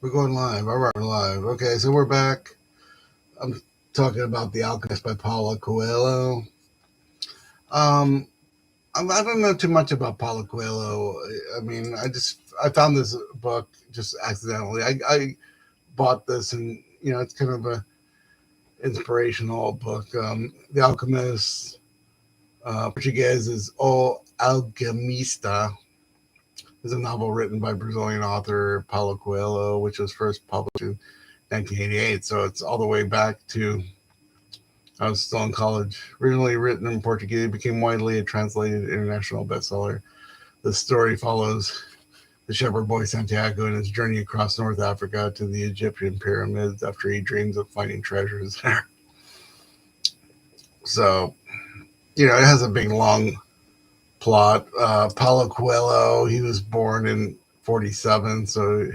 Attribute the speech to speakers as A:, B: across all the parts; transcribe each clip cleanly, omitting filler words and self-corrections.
A: We're going live. All right, we're live. Okay, so we're back. I'm talking about The Alchemist by Paulo Coelho. Um, I don't know too much about Paulo Coelho. I mean, I found this book just accidentally. I bought this, and it's kind of a inspirational book. The Alchemist, Portuguese is O Alquimista. Is a novel written by Brazilian author Paulo Coelho, which was first published in 1988. So it's all the way back to I was still in college. Originally written in Portuguese, it became widely a translated international bestseller. The story follows the shepherd boy Santiago in his journey across North Africa to the Egyptian pyramids after he dreams of finding treasures there. So, it has a big, long plot. Paulo Coelho, he was born in 47, so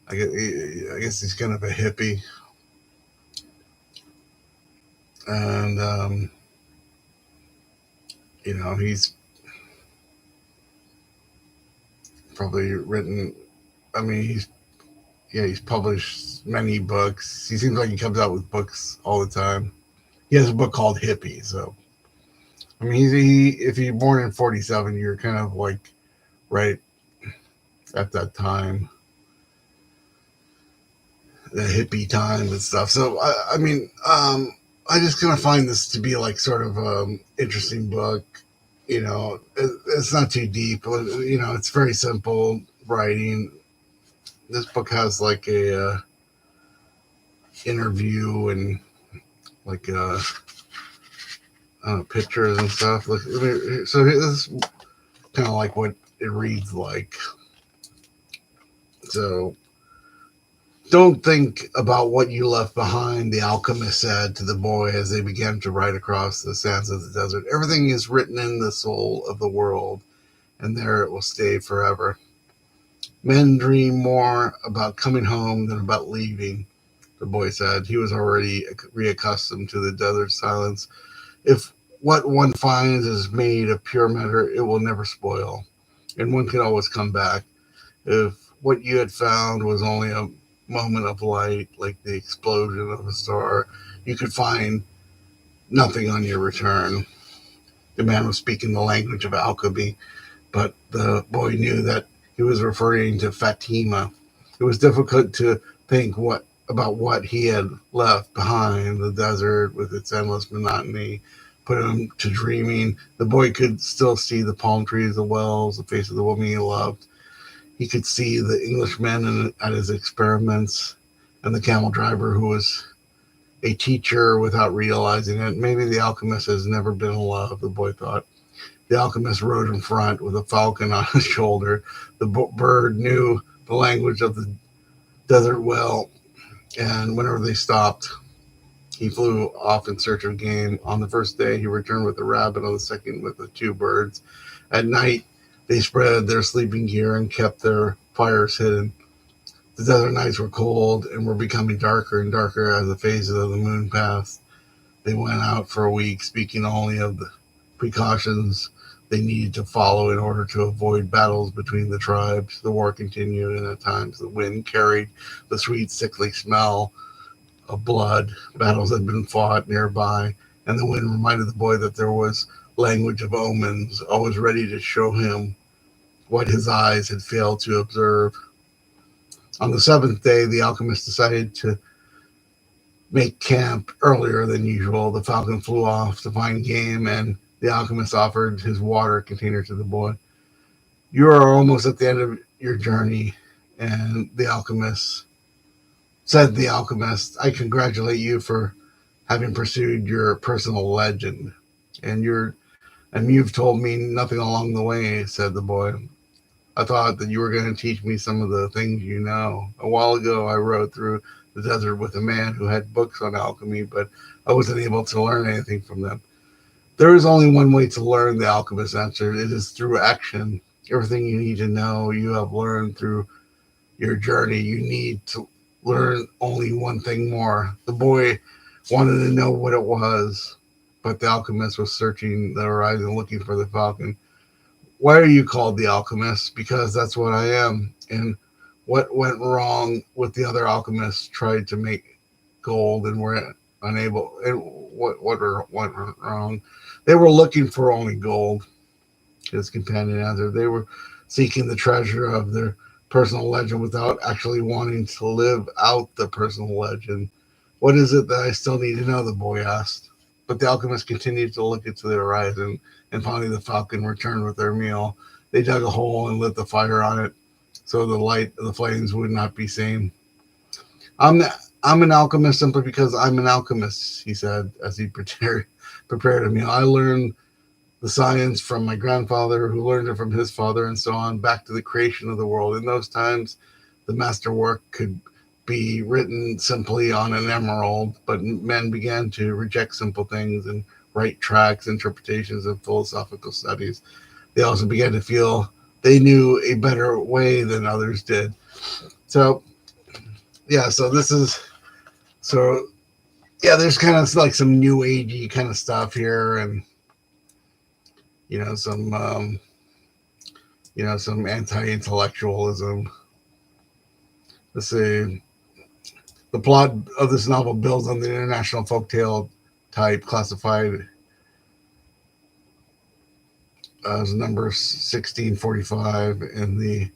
A: I guess he's kind of a hippie. And, he's probably written, I mean, he's published many books. He seems like he comes out with books all the time. He has a book called Hippie. So I mean, if you're born in 47, you're kind of like right at that time, the hippie time and stuff. So I mean, I just kind of find this to be like sort of interesting book. It's not too deep. It's very simple writing. This book has like a interview and like pictures and stuff. Look, so this is kind of like what it reads like. So don't think about what you left behind, the alchemist said to the boy as they began to ride across the sands of the desert. Everything is written in the soul of the world, and there it will stay forever. Men dream more about coming home than about leaving, the boy said. He was already reaccustomed to the desert silence. If what one finds is made of pure matter, it will never spoil, and one can always come back. If what you had found was only a moment of light, like the explosion of a star, you could find nothing on your return. The man was speaking the language of alchemy, but the boy knew that he was referring to Fatima. It was difficult to think about what he had left behind. The desert with its endless monotony put him to dreaming. The boy could still see the palm trees, the wells, the face of the woman he loved. He could see the Englishman at his experiments and the camel driver who was a teacher without realizing it. Maybe the alchemist has never been in love, the boy thought. The alchemist rode in front with a falcon on his shoulder. The bird knew the language of the desert well, and whenever they stopped, he flew off in search of game. On the first day, he returned with a rabbit, on the second, with the two birds. At night, they spread their sleeping gear and kept their fires hidden. The desert nights were cold and were becoming darker and darker as the phases of the moon passed. They went out for a week, speaking only of the precautions they needed to follow in order to avoid battles between the tribes. The war continued, and at times the wind carried the sweet, sickly smell of blood. Battles had been fought nearby, and the wind reminded the boy that there was language of omens, always ready to show him what his eyes had failed to observe. On the seventh day, the alchemist decided to make camp earlier than usual. The falcon flew off to find game, and the alchemist offered his water container to the boy. You are almost at the end of your journey, and the alchemist, I congratulate you for having pursued your personal legend, and you've told me nothing along the way, said the boy. I thought that you were going to teach me some of the things you know. A while ago, I rode through the desert with a man who had books on alchemy, but I wasn't able to learn anything from them. There is only one way to learn, the alchemist answered. It is through action. Everything you need to know, you have learned through your journey. You need to learn only one thing more. The boy wanted to know what it was, but the alchemist was searching the horizon looking for the falcon. Why are you called the alchemist? Because that's what I am. And what went wrong with the other alchemists tried to make gold and were unable, and what went wrong. They were looking for only gold. His companion answered. They were seeking the treasure of their personal legend without actually wanting to live out the personal legend. What is it that I still need to know? The boy asked. But the alchemist continued to look into the horizon, and finally the falcon returned with their meal. They dug a hole and lit the fire on it, so the light of the flames would not be seen. I'm I'm an alchemist simply because I'm an alchemist, he said as he prepared a meal. I learned the science from my grandfather, who learned it from his father, and so on, back to the creation of the world. In those times, the masterwork could be written simply on an emerald, but men began to reject simple things and write tracts, interpretations, and philosophical studies. They also began to feel they knew a better way than others did. So, yeah, so this is so yeah, there's kind of like some new agey kind of stuff here, and some some anti-intellectualism. Let's see. The plot of this novel builds on the international folktale type classified as number 1645 in the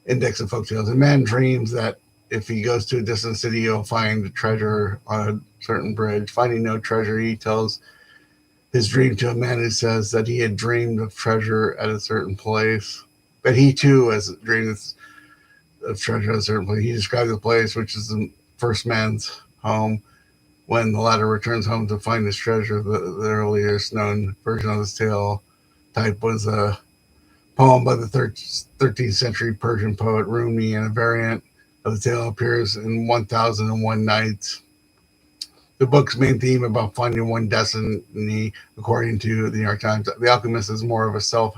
A: Index of Folktales. A man dreams that if he goes to a distant city, he'll find a treasure on a certain bridge. Finding no treasure, he tells his dream to a man who says that he had dreamed of treasure at a certain place. But he too has dreamed of treasure at a certain place. He describes the place, which is the first man's home. When the latter returns home to find his treasure, the earliest known version of this tale type was a poem by the 13th century Persian poet Rumi, and a variant of the tale appears in 1001 Nights. The book's main theme about finding one destiny, according to the New York Times. The Alchemist is more of a self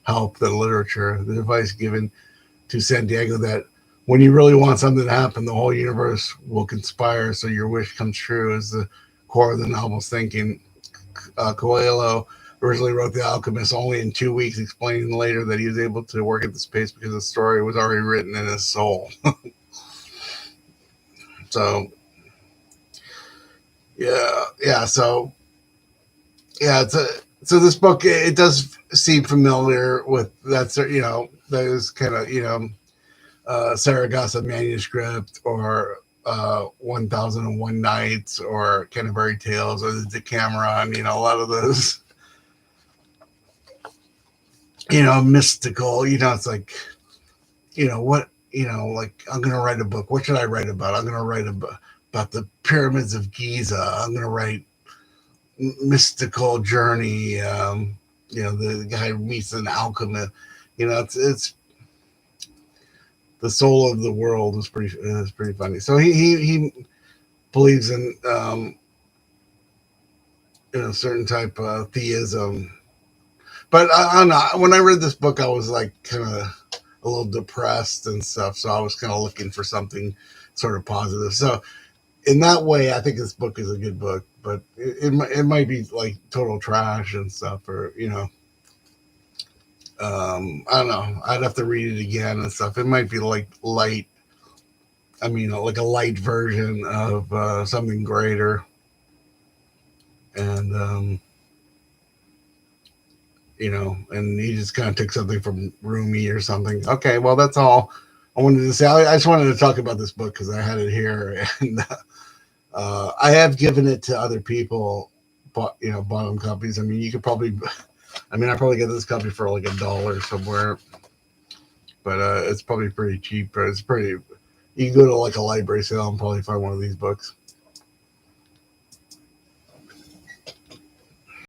A: help than literature. The advice given to Santiago that when you really want something to happen, the whole universe will conspire so your wish comes true is the core of the novel's thinking. Coelho originally wrote The Alchemist only in 2 weeks, explaining later that he was able to work at this pace because the story was already written in his soul. So, so it's so this book, it does seem familiar with that, those kind of, Saragossa manuscript, or 1001 Nights, or Canterbury Tales, or the Decameron, a lot of those, mystical, it's like, what, like, I'm going to write a book. What should I write about? I'm going to write about the pyramids of Giza. I'm going to write mystical journey. The guy meets an alchemist. It's the soul of the world is pretty funny. So he believes in a certain type of theism. But I don't know. When I read this book, I was like kind of a little depressed and stuff. So I was kind of looking for something sort of positive. So in that way, I think this book is a good book. But it might be like total trash and stuff, or I don't know. I'd have to read it again and stuff. It might be like light. I mean, like a light version of something greater. And and he just kind of took something from Rumi or something. Okay, well, that's all I wanted to say. I just wanted to talk about this book because I had it here, and I have given it to other people, bought them copies. I mean, you could probably, I probably get this copy for like $1 somewhere, but it's probably pretty cheap. But it's pretty. You can go to like a library sale and probably find one of these books.